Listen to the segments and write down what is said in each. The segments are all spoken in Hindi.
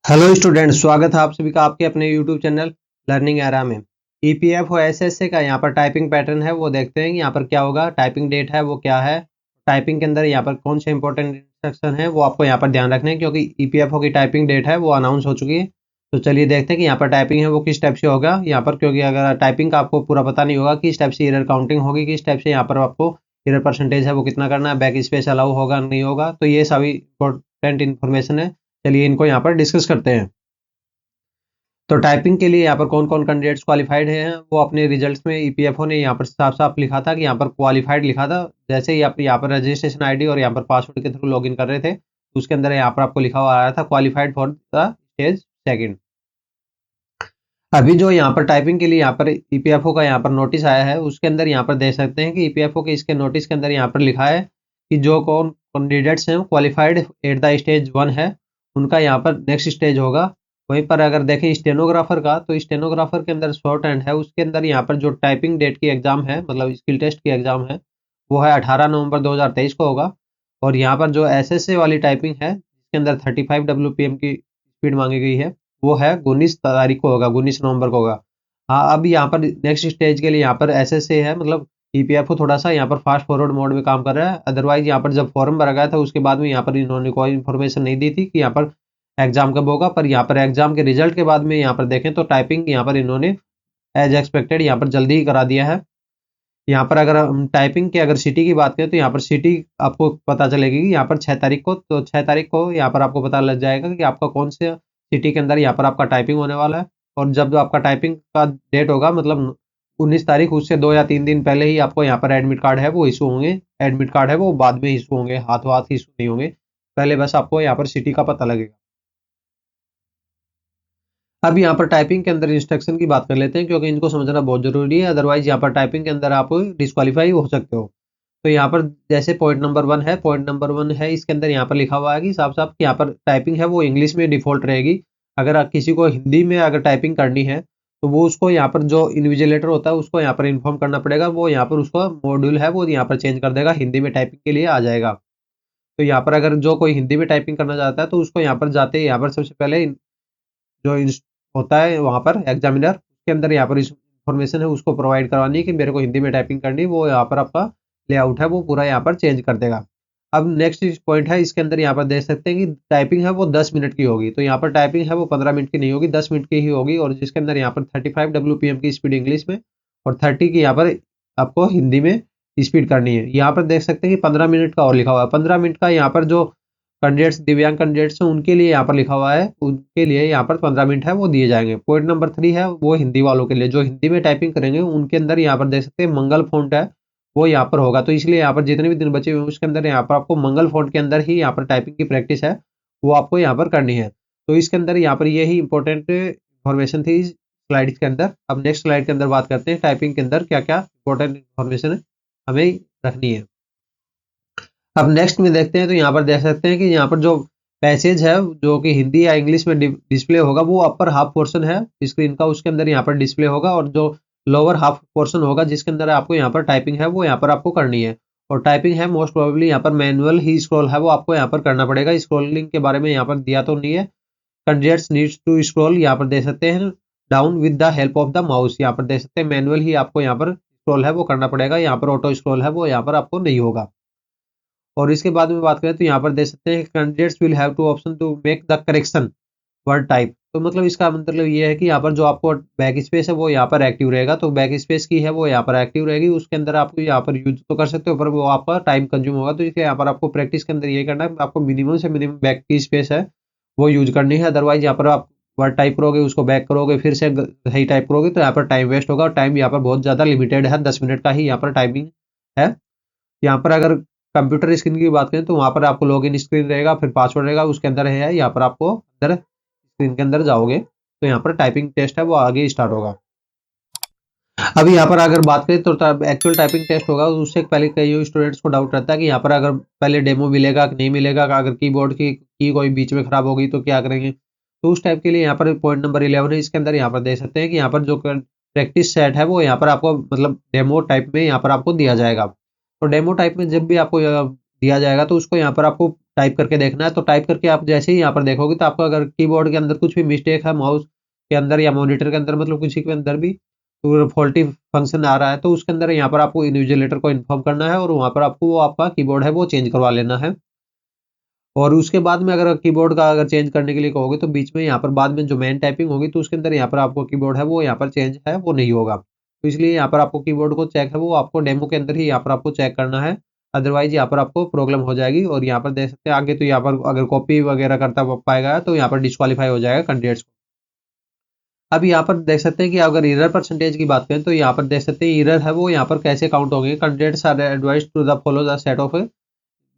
हेलो स्टूडेंट्स, स्वागत है आप सभी का आपके अपने यूट्यूब चैनल लर्निंग एरा में। ईपीएफओ एसएसए का यहाँ पर टाइपिंग पैटर्न है वो देखते हैं कि यहाँ पर क्या होगा। टाइपिंग डेट है वो क्या है, टाइपिंग के अंदर यहाँ पर कौन से इंपॉर्टेंट इंस्ट्रक्शन है वो आपको यहाँ पर ध्यान रखने हैं, क्योंकि ईपीएफओ की टाइपिंग डेट है वो अनाउंस हो चुकी है। तो चलिए देखते हैं कि यहाँ पर टाइपिंग है वो किस टाइप से होगा यहाँ पर, क्योंकि अगर टाइपिंग का आपको पूरा पता नहीं होगा किस टाइप से एरर काउंटिंग होगी, किस टाइप से यहाँ पर आपको एरर परसेंटेज है वो कितना करना है, बैक स्पेस अलाउ होगा नहीं होगा, तो ये सभी इंपॉर्टेंट इन्फॉर्मेशन है। चलिए इनको यहाँ पर डिस्कस करते हैं। तो टाइपिंग के लिए यहाँ पर कौन-कौन कैंडिडेट्स क्वालिफाइड हैं, वो अपने रिजल्ट्स में ईपीएफओ ने यहाँ पर साफ-साफ लिखा था कि यहाँ पर क्वालिफाइड लिखा था। जैसे ही आप यहाँ पर रजिस्ट्रेशन आईडी और यहाँ पर पासवर्ड के थ्रू लॉगिन कर रहे थे, उसके अंदर यहाँ पर आपको लिखा हुआ आ रहा था qualified for the stage second. अभी जो यहाँ पर टाइपिंग के लिए यहाँ पर ईपीएफओ का यहाँ पर नोटिस आया है, उसके अंदर यहाँ पर देख सकते हैं कि ईपीएफओ के इसके नोटिस के अंदर यहाँ पर लिखा है कि जो कौन कैंडिडेट्स हैं क्वालिफाइड एट द स्टेज 1 है, उनका यहाँ पर नेक्स्ट स्टेज होगा। वहीं पर अगर देखें स्टेनोग्राफर का, तो स्टेनोग्राफर के अंदर शॉर्ट हैंड है, उसके अंदर यहाँ पर जो टाइपिंग डेट की एग्जाम है, मतलब स्किल टेस्ट की एग्जाम है, वो है 18 नवंबर 2023 को होगा। और यहाँ पर जो एसएसए वाली टाइपिंग है, जिसके अंदर 35 डब्ल्यूपीएम की स्पीड मांगी गई है, वो है 19 तारीख को होगा, 19 नवंबर को होगा। हाँ, अब यहाँ पर नेक्स्ट स्टेज के लिए यहाँ पर एसएसए है, मतलब ईपीएफओ थोड़ा सा यहाँ पर फास्ट फॉरवर्ड मोड में काम कर रहा है। अदरवाइज यहाँ पर जब फॉर्म भरा गया था उसके बाद में यहाँ पर इन्होंने कोई इन्फॉर्मेशन नहीं दी थी कि यहाँ पर एग्जाम कब होगा, पर यहाँ पर एग्जाम के रिजल्ट के बाद में यहाँ पर देखें तो टाइपिंग यहाँ पर इन्होंने एज एक्सपेक्टेड यहाँ पर जल्दी ही करा दिया है। यहाँ पर अगर हम टाइपिंग की अगर सिटी की बात करें तो यहाँ पर सिटी आपको पता चलेगी कि यहाँ पर 6 तारीख को, तो 6 तारीख को यहाँ पर आपको पता लग जाएगा कि आपका कौन से सिटी के अंदर यहाँ पर आपका टाइपिंग होने वाला है। और जब आपका टाइपिंग का डेट होगा, मतलब 19 तारीख, उससे 2 या 3 दिन पहले ही आपको यहाँ पर एडमिट कार्ड है वो इशू होंगे। एडमिट कार्ड है वो बाद में इशू होंगे, हाथों हाथ इशू नहीं होंगे। पहले बस आपको यहाँ पर सिटी का पता लगेगा। अब यहाँ पर टाइपिंग के अंदर इंस्ट्रक्शन की बात कर लेते हैं, क्योंकि इनको समझना बहुत जरूरी है, अदरवाइज यहाँ पर टाइपिंग के अंदर आप डिस्क्वालीफाई हो सकते हो। तो यहाँ पर जैसे पॉइंट नंबर 1 है, पॉइंट नंबर 1 है, इसके अंदर यहाँ पर लिखा हुआ है कि साफ-साफ कि यहाँ पर टाइपिंग है वो इंग्लिश में डिफ़ॉल्ट रहेगी। अगर किसी को हिंदी में अगर टाइपिंग करनी है, तो वो उसको यहाँ पर जो इन्विजिलेटर होता है उसको यहाँ पर इन्फॉर्म करना पड़ेगा। वो यहाँ पर उसका मॉड्यूल है वो यहाँ पर चेंज कर देगा, हिंदी में टाइपिंग के लिए आ जाएगा। तो यहाँ पर अगर जो कोई हिंदी में टाइपिंग करना चाहता है तो उसको यहाँ पर जाते ही यहाँ पर सबसे पहले जो होता है वहाँ पर एग्जामिनर, उसके अंदर यहाँ पर इन्फॉर्मेशन है उसको प्रोवाइड करवानी है कि मेरे को हिंदी में टाइपिंग करनी है, वो यहाँ पर आपका लेआउट है वो पूरा यहाँ पर चेंज कर देगा। अब नेक्स्ट पॉइंट है, इसके अंदर यहाँ पर देख सकते हैं कि टाइपिंग है वो 10 मिनट की होगी। तो यहाँ पर टाइपिंग है वो 15 मिनट की नहीं होगी, 10 मिनट की ही होगी, और जिसके अंदर यहाँ पर 35 डब्ल्यूपीएम की स्पीड इंग्लिश में और 30 की यहाँ पर आपको हिंदी में स्पीड करनी है। यहाँ पर देख सकते हैं कि 15 मिनट का और लिखा हुआ है। 15 मिनट का यहाँ पर जो कैंडिडेट्स दिव्यांग कैंडिडेट्स हैं उनके लिए यहाँ पर लिखा हुआ है, उनके लिए यहाँ पर 15 मिनट है वो दिए जाएंगे। पॉइंट नंबर 3 है वो हिंदी वालों के लिए, जो हिंदी में टाइपिंग करेंगे उनके अंदर यहाँ पर देख सकते हैं मंगल फ़ॉन्ट है वो यहाँ पर होगा। तो इसलिए यहाँ पर जितने भी दिन बचे हुए हैं उसके अंदर यहाँ पर आपको मंगल फ़ॉन्ट के अंदर ही यहाँ पर टाइपिंग की प्रैक्टिस है वो आपको यहाँ पर करनी है। तो इसके अंदर यहाँ पर यही इंपॉर्टेंट इन्फॉर्मेशन थी इस स्लाइड के अंदर। अब नेक्स्ट स्लाइड के अंदर बात करते हैं टाइपिंग के अंदर क्या क्या इंपॉर्टेंट इन्फॉर्मेशन हमें रखनी है। अब नेक्स्ट में देखते हैं तो यहाँ पर देख सकते हैं कि यहाँ पर जो पैसेज है जो कि हिंदी या इंग्लिश में डिस्प्ले होगा वो अपर हाफ पोर्शन है स्क्रीन का, उसके अंदर यहाँ पर डिस्प्ले होगा, और जो लोअर हाफ पोर्शन होगा जिसके अंदर आपको यहाँ पर टाइपिंग है वो यहाँ पर आपको करनी है। और टाइपिंग है मोस्ट प्रोबेबली यहाँ पर मैनुअल ही स्क्रॉल है वो आपको यहाँ पर करना पड़ेगा। स्क्रॉलिंग के बारे में यहाँ पर दिया तो नहीं है। कैंडिडेट्स नीड्स टू स्क्रॉल यहाँ पर दे सकते हैं down with the help of the mouse, यहाँ पर दे सकते हैं मैनुअल ही आपको यहाँ पर स्क्रॉल है वो करना पड़ेगा। यहाँ पर ऑटो स्क्रॉल है वो यहाँ पर आपको नहीं होगा। और इसके बाद में बात करें तो यहाँ पर देख सकते हैं candidates will have two option to make the correction word type. तो मतलब इसका मतलब ये है कि यहाँ पर जो आपको बैक स्पेस है वो यहाँ पर एक्टिव रहेगा, तो बैक स्पेस की है वो यहाँ पर एक्टिव रहेगी, उसके अंदर आपको यहाँ पर यूज तो कर सकते हो पर वो आपका टाइम कंज्यूम होगा। तो इसलिए यहाँ पर आपको प्रैक्टिस के अंदर ये करना है, आपको मिनिमम से मिनिमम बैक की स्पेस है वो यूज करनी है। अदरवाइज यहाँ पर आप वर्ड टाइप करोगे उसको बैक करोगे फिर से सही टाइप करोगे तो यहाँ पर टाइम वेस्ट होगा, और टाइम यहाँ पर बहुत ज़्यादा लिमिटेड है, 10 मिनट का ही यहाँ पर टाइमिंग है। यहाँ पर अगर कंप्यूटर स्क्रीन की बात करें तो वहाँ पर आपको लॉगिन स्क्रीन रहेगा, फिर पासवर्ड रहेगा, उसके अंदर है यहाँ पर आपको अंदर स्क्रीन के अंदर जाओगे तो यहाँ पर टाइपिंग टेस्ट है वो आगे स्टार्ट होगा। अभी यहाँ पर अगर बात करें तो एक्चुअल टाइपिंग टेस्ट होगा, उससे पहले कई स्टूडेंट्स को डाउट रहता है कि यहाँ पर अगर पहले डेमो मिलेगा कि नहीं मिलेगा, अगर कीबोर्ड की कोई बीच में खराब होगी तो क्या करेंगे। तो उस टाइप के लिए यहाँ पर पॉइंट नंबर 11 है, इसके अंदर यहाँ पर देख सकते हैं कि यहाँ पर जो प्रैक्टिस सेट है वो यहाँ पर आपको मतलब डेमो टाइप में यहाँ पर आपको दिया जाएगा। तो डेमो टाइप में जब भी आपको दिया जाएगा तो उसको यहाँ पर आपको टाइप करके देखना है। तो टाइप करके आप जैसे ही यहाँ पर देखोगे तो आपको अगर कीबोर्ड के अंदर कुछ भी मिस्टेक है, माउस के अंदर या मॉनिटर के अंदर मतलब किसी के अंदर भी तो फॉल्टी फंक्शन आ रहा है, तो उसके अंदर यहाँ पर आपको इन्विजिलेटर को इन्फॉर्म करना है और वहाँ पर आपको वो आपका कीबोर्ड है वो चेंज करवा लेना है। और उसके बाद में अगर कीबोर्ड का अगर चेंज करने के लिए कहोगे तो बीच में यहाँ पर बाद में जो मेन टाइपिंग होगी तो उसके अंदर यहाँ पर आपको कीबोर्ड है वो यहाँ पर चेंज है वो नहीं होगा। तो इसलिए यहाँ पर आपको कीबोर्ड को चेक है वो आपको डेमो के अंदर ही यहाँ पर आपको चेक करना है। अदरवाइज यहाँ पर आपको प्रॉब्लम हो जाएगी और यहाँ पर देख सकते हैं आगे तो यहाँ पर अगर कॉपी वगैरह करता पाएगा तो यहाँ पर डिस्क्वालीफाई हो जाएगा कैंडिडेट्स। अब यहाँ पर देख सकते हैं कि अगर एरर परसेंटेज की बात करें तो यहाँ पर देख सकते हैं एरर है वो यहाँ पर कैसे काउंट होंगे। Candidates are advised to the follow the set of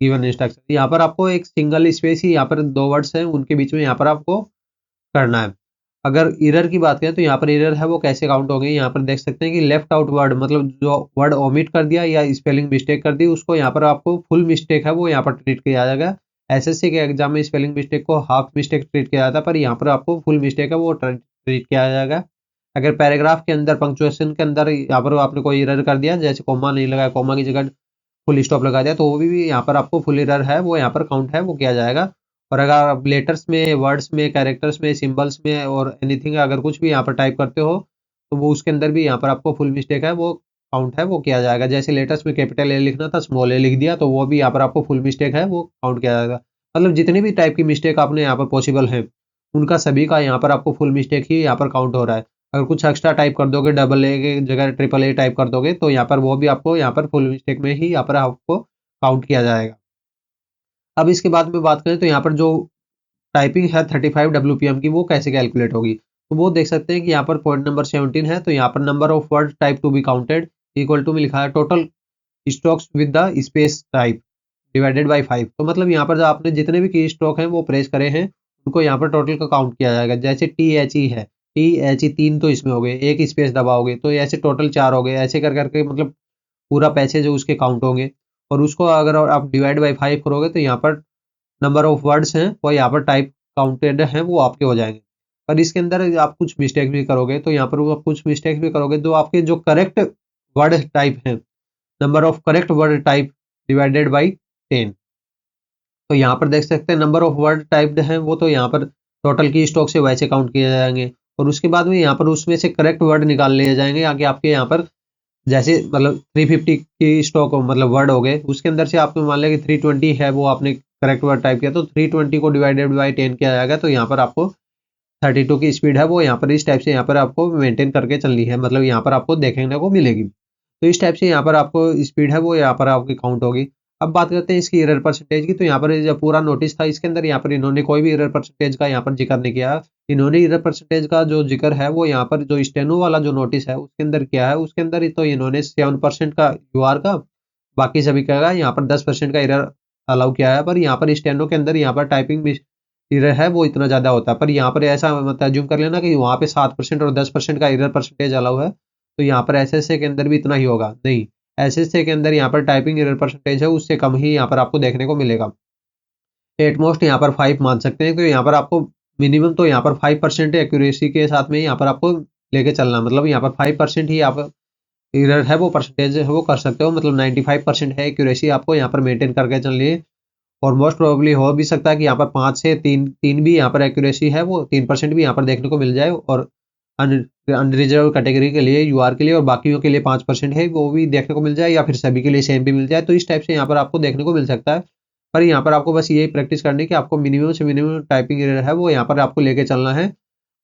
given instruction. यहाँ पर आपको एक सिंगल स्पेस ही यहाँ पर दो वर्ड्स हैं उनके बीच में यहाँ पर आपको करना है। अगर एरर की बात करें तो यहाँ पर एरर है वो कैसे काउंट होंगे। यहाँ पर देख सकते हैं कि लेफ्ट आउट वर्ड मतलब जो वर्ड ओमिट कर दिया या स्पेलिंग मिस्टेक कर दी उसको यहाँ पर आपको फुल मिस्टेक है वो यहाँ पर ट्रीट किया जाएगा। एसएससी के एग्जाम में स्पेलिंग मिस्टेक को हाफ मिस्टेक ट्रीट किया जाता है पर यहाँ पर आपको फुल मिस्टेक है वो ट्रीट किया जाएगा। अगर पैराग्राफ के अंदर पंक्चुएशन के अंदर यहाँ पर आपने कोई एरर कर दिया जैसे कोमा नहीं लगाया, कोमा की जगह फुल स्टॉप लगा दिया, तो वो भी यहाँ पर आपको फुल एरर है वो यहाँ पर काउंट है वो किया जाएगा। और अगर आप लेटर्स में, वर्ड्स में, कैरेक्टर्स में, सिंबल्स में और एनीथिंग अगर कुछ भी यहाँ पर टाइप करते हो तो वो उसके अंदर भी यहाँ पर आपको फुल मिस्टेक है वो काउंट है वो किया जाएगा। जैसे लेटर्स में कैपिटल ए लिखना था स्मॉल ए लिख दिया तो वो भी यहाँ पर आपको फुल मिस्टेक है वो काउंट किया जाएगा। मतलब जितनी भी टाइप की मिस्टेक आपने यहाँ पर पॉसिबल है उनका सभी का यहाँ पर आपको फुल मिस्टेक ही यहाँ पर काउंट हो रहा है। अगर कुछ एक्स्ट्रा टाइप कर दोगे, डबल ए की जगह ट्रिपल ए टाइप कर दोगे तो यहाँ पर वो भी आपको यहाँ पर फुल मिस्टेक में ही यहाँ पर आपको काउंट किया जाएगा। अब इसके बाद में बात करें तो यहाँ पर जो टाइपिंग है 35 WPM की वो कैसे कैलकुलेट होगी। तो वो देख सकते हैं कि यहाँ पर पॉइंट नंबर 17 है। तो यहाँ पर number of word type to be counted equal to में लिखा है total strokes with the space type divided by 5। तो मतलब यहाँ पर जो आपने जितने भी की स्ट्रोक हैं वो प्रेस करे हैं उनको यहाँ पर टोटल का काउंट किया जाएगा। जैसे THE है, THE 3 तो इसमें हो गए, एक स्पेस दबाओगे तो ऐसे टोटल 4 हो गए, ऐसे कर करके मतलब पूरा पैसेज उसके काउंट होंगे। और उसको अगर आप डिवाइड बाय 5 करोगे तो यहाँ पर नंबर ऑफ वर्ड्स हैं वो यहाँ पर टाइप काउंटेड हैं वो आपके हो जाएंगे। पर इसके अंदर आप कुछ मिस्टेक भी करोगे तो यहाँ पर वो आप कुछ मिस्टेक भी करोगे तो आपके जो करेक्ट वर्ड टाइप हैं, number of correct word type divided by 10। तो यहाँ पर देख सकते हैं नंबर ऑफ वर्ड टाइप्ड हैं वो तो यहाँ पर टोटल की स्टॉक से वैसे काउंट किए जाएंगे। और उसके बाद में यहाँ पर उसमें से करेक्ट वर्ड निकाल लिए जाएंगे आगे आपके यहाँ पर। जैसे मतलब 350 की स्टॉक मतलब वर्ड हो गए उसके अंदर से आपको मान लिया कि 320 है वो आपने करेक्ट वर्ड टाइप किया तो 320 को डिवाइडेड बाई 10 किया जाएगा। तो यहाँ पर आपको 32 की स्पीड है वो यहाँ पर इस टाइप से यहाँ पर आपको मेंटेन करके चलनी है, मतलब यहाँ पर आपको देखने को मिलेगी। तो इस टाइप से यहाँ पर आपको स्पीड है वो यहाँ पर आपकी काउंट होगी। अब बात करते हैं इसकी एरर परसेंटेज की। तो यहाँ पर जब पूरा नोटिस था इसके अंदर यहाँ पर इन्होंने कोई भी एरर परसेंटेज का यहाँ पर जिक्र नहीं किया। इन्होंने एरर परसेंटेज का जो जिक्र है वो यहाँ पर जो स्टेनो वाला जो नोटिस है उसके अंदर किया है। उसके अंदर तो इन्होंने 7% का यूआर का, बाकी सभी का यहाँ पर 10% का एरर अलाउ किया है। पर यहाँ पर स्टेनो के अंदर यहाँ पर टाइपिंग एरर है वो इतना ज़्यादा होता है। पर यहाँ पर ऐसा मतलब अज्यूम कर लेना कि वहाँ पे 7% और 10% का एरर परसेंटेज अलाउ है तो यहाँ पर एसएसए के अंदर भी इतना ही होगा, नहीं। एसएसए के अंदर यहाँ पर टाइपिंग एरर परसेंटेज है उससे कम ही यहाँ पर आपको देखने को मिलेगा। एटमोस्ट यहाँ पर 5 मान सकते हैं। तो यहाँ पर आपको मिनिमम तो यहाँ पर 5% एक्यूरेसी के साथ में यहाँ पर आपको लेके चलना, मतलब यहाँ पर 5% ही आप एरर है वो परसेंटेज है वो कर सकते हो। मतलब 95% है एक्यूरेसी आपको यहाँ पर मेंटेन करके चलनी है। और मोस्ट प्रोबेबली हो भी सकता है कि यहाँ पर 5 से 3 भी यहाँ पर एक्यूरेसी है वो 3% भी यहाँ पर देखने को मिल जाए। और अनरिजर्व कैटेगरी के लिए यूआर के लिए और बाकियों के लिए 5% है वो भी देखने को मिल जाए या फिर सभी के लिए सेम भी मिल जाए। तो इस टाइप से यहाँ पर आपको देखने को मिल सकता है। पर यहाँ पर आपको बस यही प्रैक्टिस करनी है कि आपको मिनिमम से मिनिमम टाइपिंग एरर है वो यहाँ पर आपको लेके चलना है।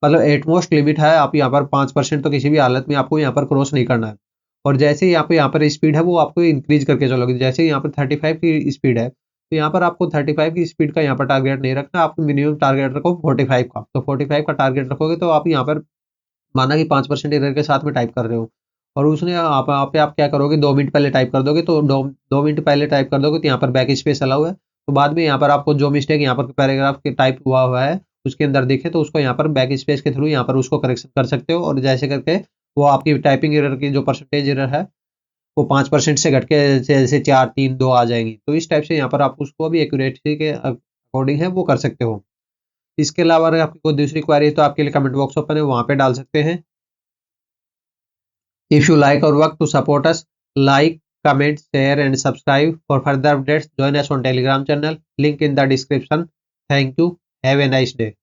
मतलब एटमोस्ट लिमिट है, आप यहाँ पर 5% तो किसी भी हालत में आपको यहाँ पर क्रॉस नहीं करना है। और जैसे ही यहाँ पर स्पीड है वो आपको इंक्रीज करके चलोगे। जैसे यहाँ पर 35 की स्पीड है तो यहाँ पर आपको 35 की स्पीड का यहाँ पर टारगेट नहीं रखना, आपको मिनिमम टारगेट रखो 45 का। तो 45 का टारगेट रखोगे तो आप यहाँ पर माना कि 5% एरर के साथ में टाइप कर रहे हो और उसने आप क्या करोगे 2 मिनट पहले टाइप कर दोगे। तो 2 मिनट पहले टाइप कर दोगे तो यहाँ पर बैक स्पेस अलाउ है। तो बाद में यहाँ पर आपको जो मिस्टेक यहाँ पर पैराग्राफ के टाइप हुआ है उसके अंदर दिखे तो उसको यहाँ पर बैक स्पेस के थ्रू यहाँ पर उसको करेक्शन कर सकते हो। और जैसे करके वो आपकी टाइपिंग एरर की जो परसेंटेज एरर है वो 5% से घट के जैसे 4, 3, 2 आ जाएंगी। तो इस टाइप से यहाँ पर आप उसको भी एक्यूरेसी के अकॉर्डिंग है वो कर सकते हो। इसके अलावा अगर आपकी कोई दूसरी क्वेरी है तो आपके लिए कमेंट बॉक्स ओपन है, वहाँ पे डाल सकते हैं। If you like our work, to support us, like, comment, share and subscribe. For further updates, join us on Telegram channel. Link in the description. Thank you. Have a nice day.